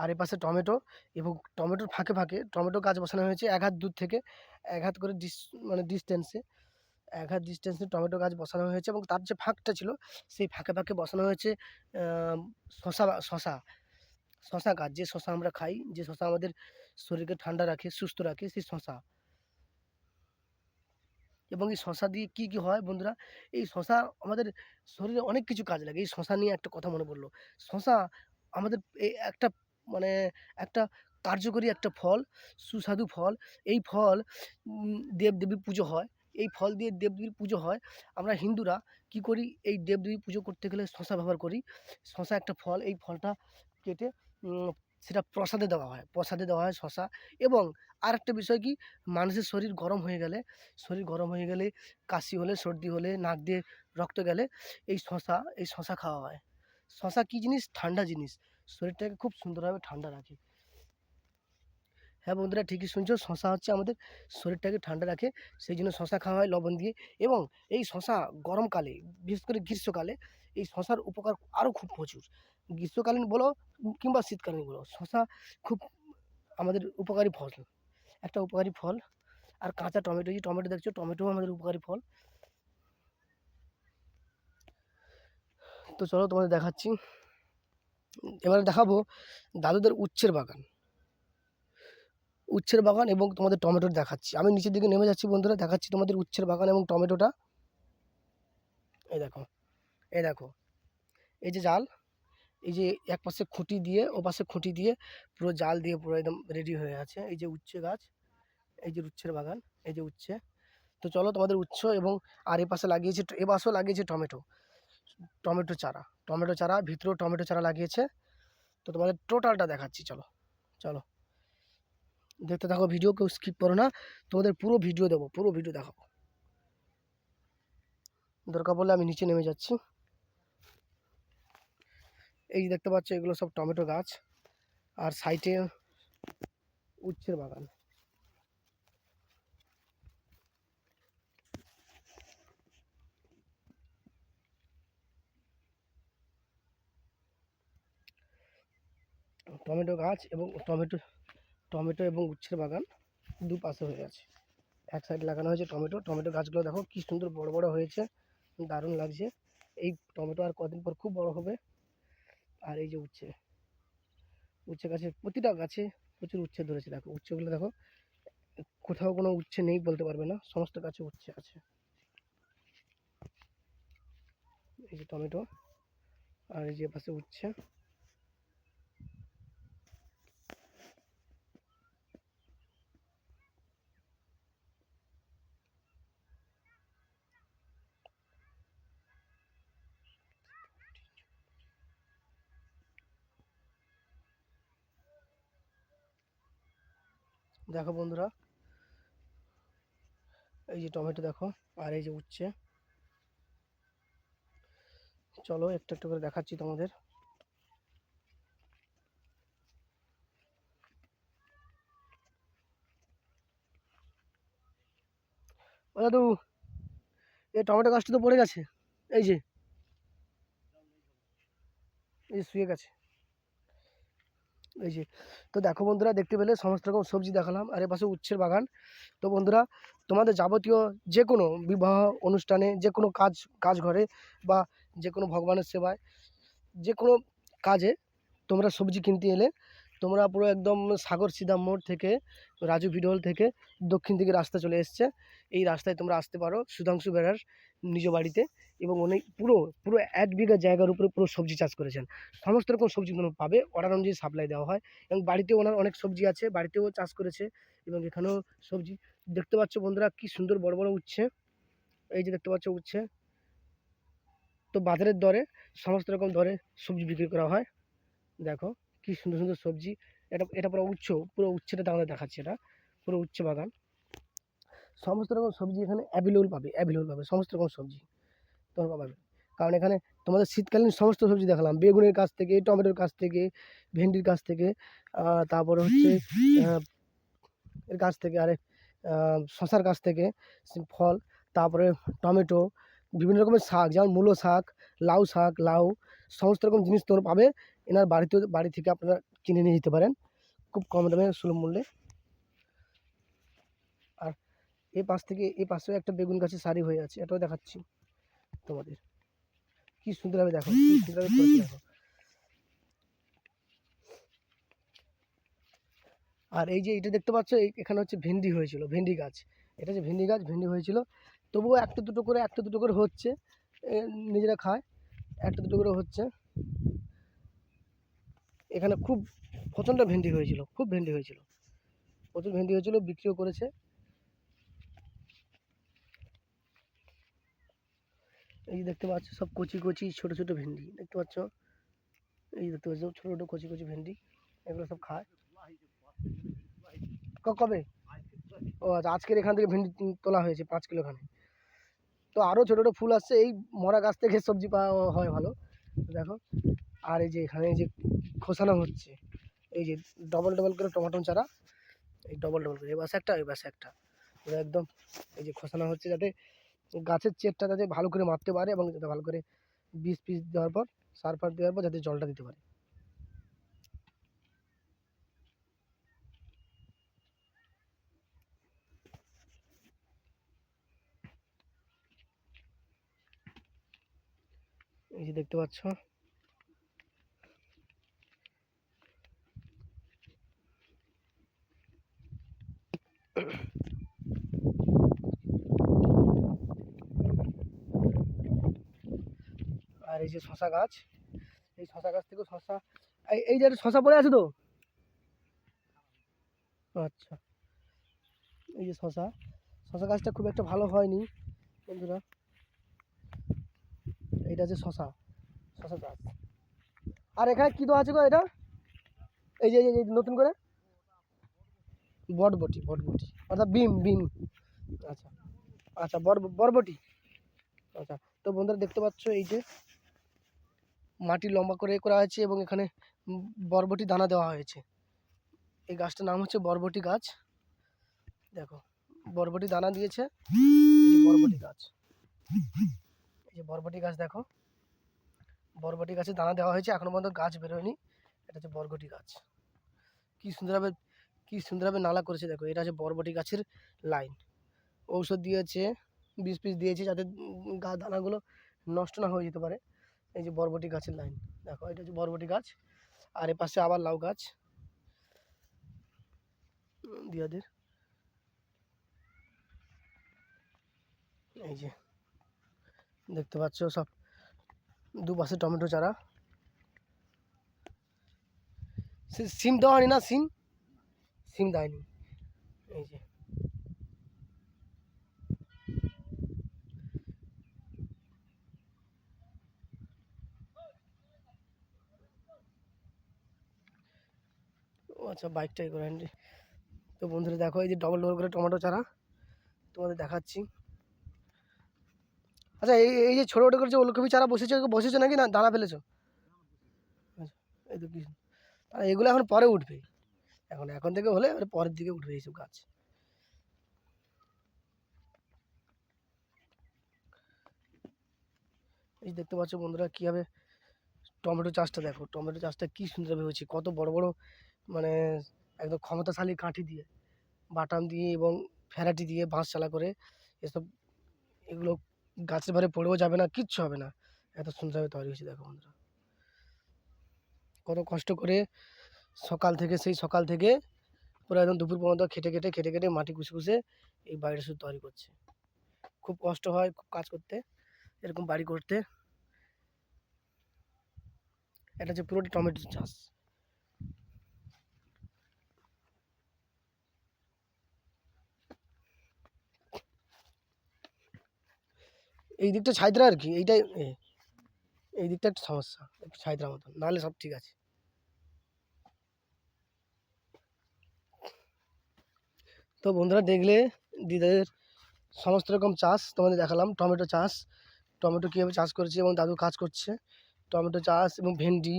আর এপাশে টমেটো, এবং টমেটোর ফাঁকে ফাঁকে টমেটো গাছ বসানো হয়েছে 1 হাত দূর থেকে, 1 হাত করে মানে ডিস্টেন্সে, 1 হাত ডিস্টেন্সে টমেটো গাছ বসানো হয়েছে। এবং তার যে ফাঁকটা ছিল, সেই ফাঁকে ফাঁকে বসানো হয়েছে শশা, শশা, শশা গাছ, যে শশা আমরা খাই, যে শশা আমাদের শরীরকে ঠান্ডা রাখে, সুস্থ রাখে, সেই শশা। এবং এই শশা দিয়ে কি কি হয় বন্ধুরা, এই শশা আমাদের শরীরে অনেক কিছু কাজ লাগে। এই শশা নিয়ে একটা কথা মনে পড়লো, শশা আমাদের এই একটা, মানে একটা কার্যকরী একটা ফল, সুস্বাদু ফল। এই ফল দেবদেবীর পুজো হয়, এই ফল দিয়ে দেবদেবীর পুজো হয়। আমরা হিন্দুরা কি করি, এই দেবদেবী পুজো করতে গেলে শশা ব্যবহার করি। শশা একটা ফল, এই ফলটা কেটে উম, সেটা প্রসাদে দেওয়া হয়, প্রসাদে দেওয়া হয় শশা। এবং আরেকটা বিষয় কি, মানুষের শরীর গরম হয়ে গেলে, শরীর গরম হয়ে গেলে, কাশি হলে, সর্দি হলে, নাক দিয়ে রক্ত গেলে, এই শশা খাওয়া হয়। শশা কী জিনিস, ঠান্ডা জিনিস, শরীরটাকে খুব সুন্দরভাবে ঠান্ডা রাখে। হ্যাঁ বন্ধুরা, ঠিকই শুনছো, শশা হচ্ছে আমাদের শরীরটাকে ঠান্ডা রাখে, সেই জন্য শশা খাওয়া হয় লবণ দিয়ে। এবং এই শশা গরমকালে, বিশেষ করে গ্রীষ্মকালে, এই শশার উপকার আরও খুব প্রচুর। গ্রীষ্মকালীন বলো কিংবা শীতকালীন বলো, শশা খুব আমাদের উপকারী ফল, একটা উপকারী ফল। আর কাঁচা টমেটো, এই যে টমেটো দেখছো, টমেটোও আমাদের উপকারী ফল। তো চলো তোমাদের দেখাচ্ছি, এবারে দেখাবো দাদুদের উচ্ছের বাগান, উচ্ছের বাগান এবং তোমাদের টমেটোর দেখাচ্ছি। আমি নিচের দিকে নেমে যাচ্ছি বন্ধুরা, দেখাচ্ছি তোমাদের উচ্ছের বাগান এবং টমেটোটা। এই দেখো, এই দেখো, এই যে জাল, এই যে এক পাশে খুঁটি দিয়ে, ও পাশে খুঁটি দিয়ে, পুরো জাল দিয়ে পুরো একদম রেডি হয়ে আছে। এই যে উচ্ছে গাছ, এই যে উচ্ছের বাগান, এই যে উচ্ছে। তো চলো তোমাদের উচ্ছ, এবং আর এ পাশে লাগিয়েছে, এ পাশেও লাগিয়েছে টমেটো, টমেটো চারা, টমেটো চারা, ভিতরেও টমেটো চারা লাগিয়েছে। তো তোমাদের টোটালটা দেখাচ্ছি, চলো চলো। দেখতে থাকো ভিডিও, কেউ স্কিপ করো না, তোমাদের পুরো ভিডিও দেবো, পুরো ভিডিও দেখাবো। দরকার পড়লে আমি নিচে নেমে যাচ্ছি। এই যে দেখতে পাচ্ছ এগুলো সব টমেটো গাছ, আর সাইডে উচ্ছের বাগান। টমেটো গাছ এবং টমেটো টমেটো এবং উচ্ছের বাগান দুপাশে হয়ে আছে। এক সাইড লাগানো হয়েছে টমেটো। টমেটো গাছগুলো দেখো কি সুন্দর বড় বড় হয়েছে, দারুণ লাগছে। এই টমেটো আর কদিন পর খুব বড় হবে। আর এই যে উচ্ছে, উচ্ছে গাছে প্রতিটা গাছে প্রচুর উচ্ছে ধরেছে। দেখো উচ্ছেগুলো দেখো, কোথাও কোনো উচ্ছে নেই বলতে পারবে না, সমস্ত গাছে উচ্ছে আছে। এই যে টমেটো, আর এই যে পাশে উচ্ছে। দেখো বন্ধুরা, এই যে টমেটো দেখো, আর এই যে উচ্ছে। চলো একটু একটু করে দেখাচ্ছি তোমাদের। ও দাদু, এই টমেটো গাছটা তো পড়ে গেছে, এই যে এই যে শুয়ে গেছে, এই যে। তো দেখো বন্ধুরা, দেখতে পেলে সমস্ত রকম সবজি দেখালাম, আর এ পাশে উচ্ছের বাগান। তো বন্ধুরা, তোমাদের যাবতীয় যে কোনো বিবাহ অনুষ্ঠানে, যে কোনো কাজ ঘরে, বা যে কোনো ভগবানের সেবায়, যে কোনো কাজে তোমরা সবজি কিনতে এলে, তোমরা পুরো একদম সাগর সিধা মোড় থেকে, রাজু ভিডিও হল থেকে দক্ষিণ দিকে রাস্তা চলে এসছে, এই রাস্তায় তোমরা আসতে পারো সুধাংশু বেরার নিজ বাড়িতে। এবং উনি পুরো পুরো 1 বিঘা জায়গার উপরে পুরো সবজি চাষ করেছেন। সমস্ত রকম সবজি তোমরা পাবে, অর্ডার অনুযায়ী সাপ্লাই দেওয়া হয়। এবং বাড়িতেও ওনার অনেক সবজি আছে, বাড়িতেও চাষ করেছে, এবং এখানেও সবজি। দেখতে পাচ্ছ বন্ধুরা কি সুন্দর বড় বড় উচ্ছে, এই যে দেখতে পাচ্ছ উচ্ছে। তো বাজারের দরে, সমস্ত রকম দরে সবজি বিক্রি করা হয়। দেখো কি সুন্দর সুন্দর সবজি। এটা এটা পুরো উচ্ছেটা তোমাদের দেখাচ্ছে, এটা পুরো উচ্ছে বাগান। সমস্ত রকম সবজি এখানে অ্যাভেলেবল পাবে সমস্ত রকম সবজি তোমরা পাবে। কারণ এখানে তোমাদের শীতকালীন সমস্ত সবজি দেখালাম, বেগুনের গাছ থেকে, টমেটোর গাছ থেকে, ভেন্ডির গাছ থেকে, তারপরে হচ্ছে আহ, এর গাছ থেকে, আরে শশার গাছ থেকে ফল, তারপরে টমেটো, বিভিন্ন রকমের শাক, যেমন মূলো শাক, লাউ, সমস্ত রকম জিনিস তোমরা পাবে। এনার বাড়ি থেকে আপনারা কিনে নিয়ে যেতে পারেন খুব কম দামে, সুলভ মূল্যে। আর এই পাশেও একটা বেগুন গাছের সারি হয়ে আছে, এটাও দেখাচ্ছি তোমাদের। কি সুন্দরভাবে দেখো, কি সুন্দরভাবে করেছে দেখো। আর এই যে এটা দেখতে পাচ্ছ, এখানে হচ্ছে ভেন্ডি হয়েছিল, ভেন্ডি গাছ। এটা যে ভেন্ডি গাছ, ভেন্ডি হয়েছিল, তবুও একটা দুটো করে হচ্ছে। এ, নিজেরা খায়, একটা দুটো করে হচ্ছে। এখানে খুব প্রচণ্ড ভেন্ডি হয়েছিল, খুব ভেন্ডি হয়েছিল, প্রচুর ভেন্ডি হয়েছিল, বিক্রিও করেছে। এই যে দেখতে পাচ্ছ সব কচি কচি ছোট ছোট ভেন্ডি দেখতে পাচ্ছ, এই যে দেখতে পাচ্ছ ছোট ছোট কচি কচি ভেন্ডি, এগুলো সব খায়। কবে? ও আচ্ছা, আজকের এখান থেকে ভেন্ডি তোলা হয়েছে 5 কিলো খানে। তো আরও ছোটো ছোটো ফুল আসছে, এই মরা গাছ থেকে সবজি পাওয়া হয় ভালো। দেখো, আর এই যে এখানে এই যে খোসানো হচ্ছে, এই যে ডবল ডবল করে টমাটো চারা, এই ডবল ডবল করে, এই বাসে একটা পুরো একদম। এই যে খোসানো হচ্ছে যাতে গাছের চেটটা যাতে ভালো করে মারতে পারে, এবং যাতে ভালো করে বীজ পিস দেওয়ার পর, সার ফার দেওয়ার পর যাতে জলটা দিতে পারে। এই যে দেখতে পাচ্ছ, আর এই যে শশা গাছ, এই শশা গাছ থেকে শশা, এই যে একটা শশা পড়ে আছে তো। আচ্ছা, এই যে শশা, শশা গাছটা খুব একটা ভালো হয়নি বন্ধুরা। এটা যে শশা, শশা গাছ। আর এখানে কি দেওয়া আছে গো এটা? এই যে নতুন করে বটবটি বটবটি অর্থাৎ বিম বিম। আচ্ছা আচ্ছা, বরবটি। আচ্ছা, তো বন্ধুরা দেখতে পাচ্ছ এই যে মাটি লম্বা করে করা হয়েছে এবং এখানে বরবটি দানা দেওয়া হয়েছে। এই গাছটার নাম হচ্ছে বরবটি গাছ। দেখো বরবটি দানা দিয়েছে, এই যে বরবটি গাছ, এই যে বরবটি গাছ দেখো, বরবটি গাছে দানা দেওয়া হয়েছে, এখনো পর্যন্ত গাছ বেরোয়নি। এটা হচ্ছে বরবটি গাছ। কি সুন্দরভাবে কি সুন্দরভাবে নালা করেছে দেখো, এটা হচ্ছে বরবটি গাছের লাইন। ঔষধ দিয়েছে, বিষ পিস দিয়েছে যাতে দানাগুলো নষ্ট না হয়ে যেতে পারে। এই যে বরবটি গাছের লাইন দেখো, এটা হচ্ছে বরবটি গাছ। আর এর পাশে আবার লাউ গাছ দিয়াদের। এই যে দেখতে পাচ্ছ সব দুপাশে টমেটো চারা। সিম দেওয়া হয়নি না, সিম সিম দেয়নি। এই যে ও আচ্ছা, বাইকটাই করে আনছি। তো বন্ধুরা দেখো এই যে ডবল ডবল করে টমেটো চারা তোমাদের দেখাচ্ছি। আচ্ছা, এই এই যে ছোটো ছোটো করে যে ওলকপি চারা বসেছো নাকি, না দানা ফেলেছো? আচ্ছা, এই তো কি, আর এগুলো এখন পরে উঠবে, এখন এখন থেকে হলে এবার পরের দিকে উঠবে এইসব গাছ। এই যে দেখতে পাচ্ছ বন্ধুরা কীভাবে টমেটো চাষটা দেখো, টমেটো চাষটা কী সুন্দরভাবে হয়েছে, কত বড় বড় মানে একদম ক্ষমতাশালী কাঠি দিয়ে, বাটাম দিয়ে এবং ফেরাটি দিয়ে বাঁশ চালা করে এসব, এগুলো গাছের ভারে পড়েও যাবে না, কিচ্ছু হবে না, এত সুন্দরভাবে তৈরি হয়েছে দেখো বন্ধুরা। কত কষ্ট করে সকাল থেকে পুরো একদম দুপুর পর্যন্ত খেটে খেটে মাটি কুষে কুষে এই বাড়িটা শুধু তৈরি করছে। খুব কষ্ট হয় খুব কাজ করতে, এরকম বাড়ি করতে। এটা হচ্ছে পুরোটি টমেটো চাষ। এই দিকটা ছাইদ্রা আর কি, এইটাই এই দিকটা একটু সমস্যা, একটু ছাইদ্রা মতন, নাহলে সব ঠিক আছে। তো বন্ধুরা দেখলে দিদাদের সমস্ত রকম চাষ তোমাদের দেখালাম। টমেটো চাষ, টমেটো কীভাবে চাষ করেছে এবং দাদু কাজ করছে, টমেটো চাষ এবং ভেন্ডি।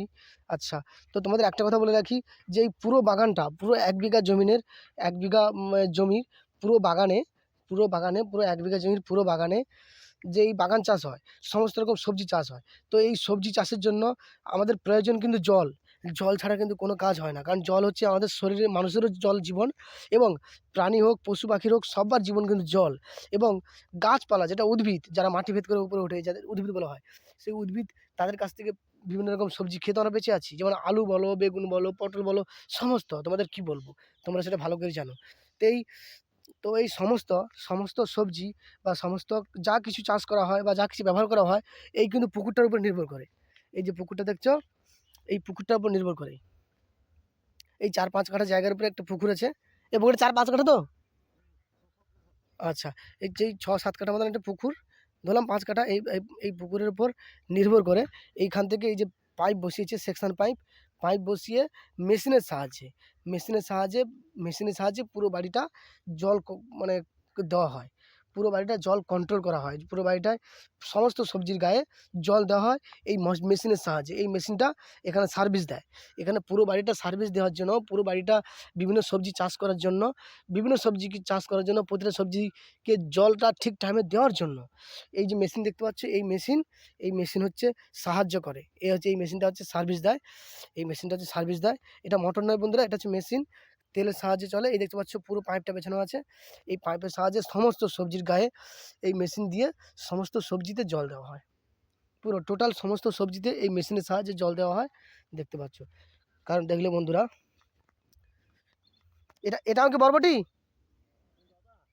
আচ্ছা, তো তোমাদের একটা কথা বলে রাখি যে এই পুরো বাগানটা, পুরো 1 বিঘা জমিনের, 1 বিঘা জমির পুরো বাগানে পুরো 1 বিঘা জমির পুরো বাগানে যে এই বাগান চাষ হয়, সমস্ত রকম সবজি চাষ হয়। তো এই সবজি চাষের জন্য আমাদের প্রয়োজন কিন্তু জল। জল ছাড়া কিন্তু কোনো কাজ হয় না, কারণ জল হচ্ছে আমাদের শরীরে, মানুষেরও জল জীবন, এবং প্রাণী হোক পশু পাখির হোক সবার জীবন কিন্তু জল। এবং গাছপালা যেটা উদ্ভিদ, যারা মাটি ভেদ করে উপরে ওঠে, যাদের উদ্ভিদ বলা হয়, সেই উদ্ভিদ, তাদের কাছ থেকে বিভিন্ন রকম সবজি খেতে আমরা বেঁচে আছি, যেমন আলু বলো, বেগুন বলো, পটল বলো, সমস্ত তোমাদের কি বলবো, তোমরা সেটা ভালো করে জানো। তো এই তো এই সমস্ত সমস্ত সবজি বা সমস্ত যা কিছু চাষ করা হয় বা যা কিছু ব্যবহার করা হয়, এই কিন্তু পুকুরটার উপর নির্ভর করে। এই যে পুকুরটা দেখছো, এই পুকুরটার উপর নির্ভর করে। এই 4-5 কাঠা জায়গার উপরে একটা পুকুর আছে। এই পুকুরে 4-5 কাঠা তো, আচ্ছা, এই যেই 6-7 কাঠা মতন একটা পুকুর, ধরলাম 5 কাঠা, এই পুকুরের উপর নির্ভর করে এইখান থেকে এই যে পাইপ বসিয়েছে, সেকশন পাইপ, পাইপ বসিয়ে মেশিনের সাহায্যে মেশিনের সাহায্যে মেশিনের সাহায্যে পুরো বাড়িটা জল মানে দেওয়া হয়, পুরো বাড়িটা জল কন্ট্রোল করা হয়, পুরো বাড়িটায় সমস্ত সবজির গায়ে জল দেওয়া হয় এই মেশিনের সাহায্যে। এই মেশিনটা এখানে সার্ভিস দেয়, এখানে পুরো বাড়িটা সার্ভিস দেওয়ার জন্য, পুরো বাড়িটা বিভিন্ন সবজি চাষ করার জন্য, বিভিন্ন সবজি চাষ করার জন্য, প্রতিটা সবজিকে জলটা ঠিক টাইমে দেওয়ার জন্য এই যে মেশিন দেখতে পাচ্ছ, এই মেশিন হচ্ছে সাহায্য করে। এই মেশিনটা হচ্ছে সার্ভিস দেয়, এই মেশিনটা হচ্ছে সার্ভিস দেয়। এটা মোটর নয় বন্ধুরা, এটা হচ্ছে মেশিন, তেলের সাহায্যে চলে। এই দেখতে পাচ্ছ পুরো পাইপটা পেছানো আছে, এই পাইপের সাহায্যে সমস্ত সবজির গায়ে এই মেশিন দিয়ে সমস্ত সবজিতে জল দেওয়া হয়, পুরো টোটাল সমস্ত সবজিতে এই মেশিনের সাহায্যে জল দেওয়া হয়, দেখতে পাচ্ছ। কারণ দেখলে বন্ধুরা, এটাও কি বরবটি?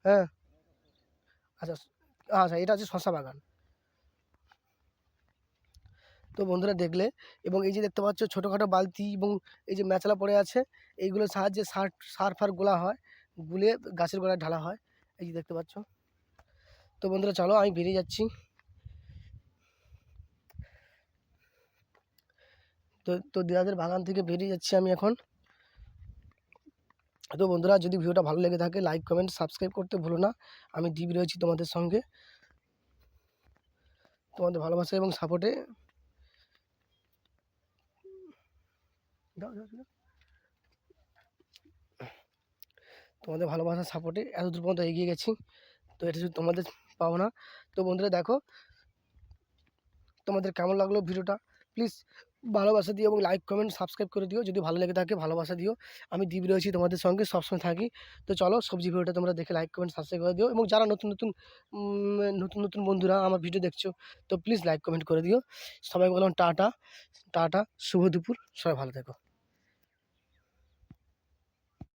হ্যাঁ, আচ্ছা আচ্ছা, এটা হচ্ছে শশা বাগান। তো বন্ধুরা দেখলে, এবং এই যে দেখতে পাচ্ছ ছোটোখাটো বালতি এবং এই যে ম্যাচলা পড়ে আছে, এইগুলোর সাহায্যে সার ফার গোলা হয়, গুলে গাছের গোড়ায় ঢালা হয়, এই যে দেখতে পাচ্ছ। তো বন্ধুরা চলো আমি বেরিয়ে যাচ্ছি। তো দিদাদের বাগান থেকে বেরিয়ে যাচ্ছি আমি এখন। তো বন্ধুরা, যদি ভিডিওটা ভালো লেগে থাকে লাইক কমেন্ট সাবস্ক্রাইব করতে ভুলো না। আমি দীপ রয়েছি তোমাদের সঙ্গে, তোমাদের ভালোবাসা এবং সাপোর্টে। তোমাদের ভালোবাসার সাপোর্টে এতদূর পর্যন্ত এগিয়ে গেছি, তো এটা শুধু তোমাদের পাওনা। তো বন্ধুরা দেখো, তোমাদের কেমন লাগলো ভিডিওটা, প্লিজ ভালোবাসা দিও এবং লাইক কমেন্ট সাবস্ক্রাইব করে দিও। যদি ভালো লেগে থাকে ভালোবাসা দিও। আমি দীপ রয়েছি তোমাদের সঙ্গে, সবসময় থাকি। তো চলো, সবজি ভিডিওটা তোমরা দেখে লাইক কমেন্ট সাবস্ক্রাইব করে দিও, এবং যারা নতুন নতুন বন্ধুরা আমার ভিডিও দেখছো, তো প্লিজ লাইক কমেন্ট করে দিও। সবাই বললাম টাটা, টাটা, শুভ দুপুর, সবাই ভালো থেকো।